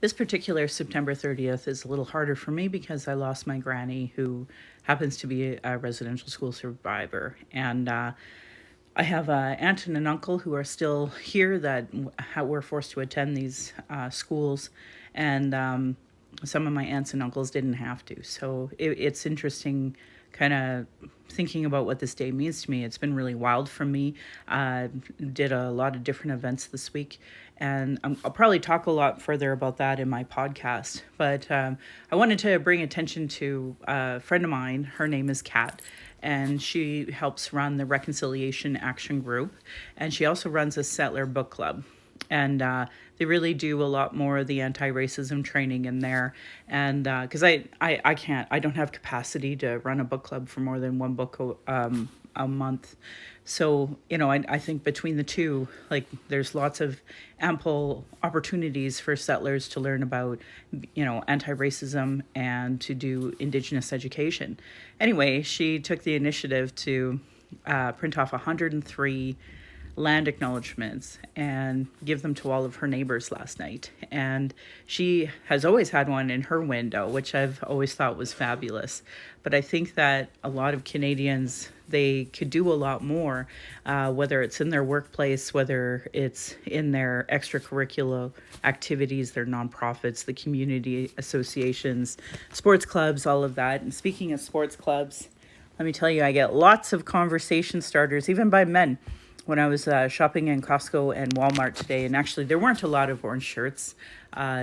This particular September 30th is a little harder for me because I lost my granny, who happens to be a residential school survivor. And I have an aunt and an uncle who are still here that were forced to attend these schools. And some of my aunts and uncles didn't have to. So it's interesting kind of thinking about what this day means to me. It's been really wild for me. Did a lot of different events this week, and I'll probably talk a lot further about that in my podcast. But I wanted to bring attention to a friend of mine. Her name is Kat, and she helps run the Reconciliation Action Group, and she also runs a Settler Book Club. And they really do a lot more of the anti-racism training in there. And because I don't have capacity to run a book club for more than one book a month. So, I think between the two, like, there's lots of ample opportunities for settlers to learn about, anti-racism and to do Indigenous education. Anyway, she took the initiative to print off 103 land acknowledgements and give them to all of her neighbors last night. And she has always had one in her window, which I've always thought was fabulous. But I think that a lot of Canadians, they could do a lot more, whether it's in their workplace, whether it's in their extracurricular activities, their nonprofits, the community associations, sports clubs, all of that. And speaking of sports clubs, let me tell you, I get lots of conversation starters, even by men. When I was shopping in Costco and Walmart today, and actually there weren't a lot of orange shirts,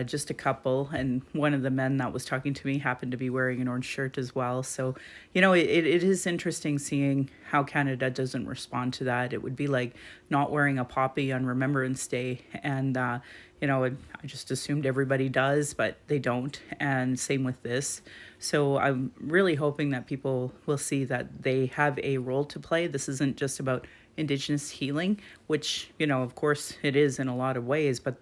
just a couple, and one of the men that was talking to me happened to be wearing an orange shirt as well. So, it is interesting seeing how Canada doesn't respond to that. It would be like not wearing a poppy on Remembrance Day, and I just assumed everybody does, but they don't, and same with this. So I'm really hoping that people will see that they have a role to play. This isn't just about Indigenous healing, which, of course it is in a lot of ways, but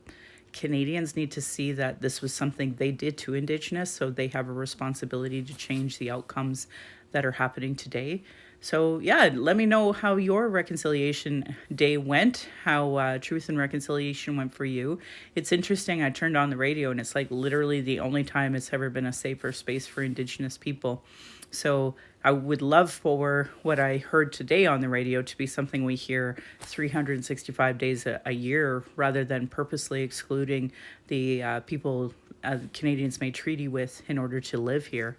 Canadians need to see that this was something they did to Indigenous, so they have a responsibility to change the outcomes that are happening today. So, yeah, let me know how your Reconciliation Day went, how Truth and Reconciliation went for you. It's interesting, I turned on the radio and it's like literally the only time it's ever been a safer space for Indigenous people. So I would love for what I heard today on the radio to be something we hear 365 days a year, rather than purposely excluding the people Canadians made treaty with in order to live here.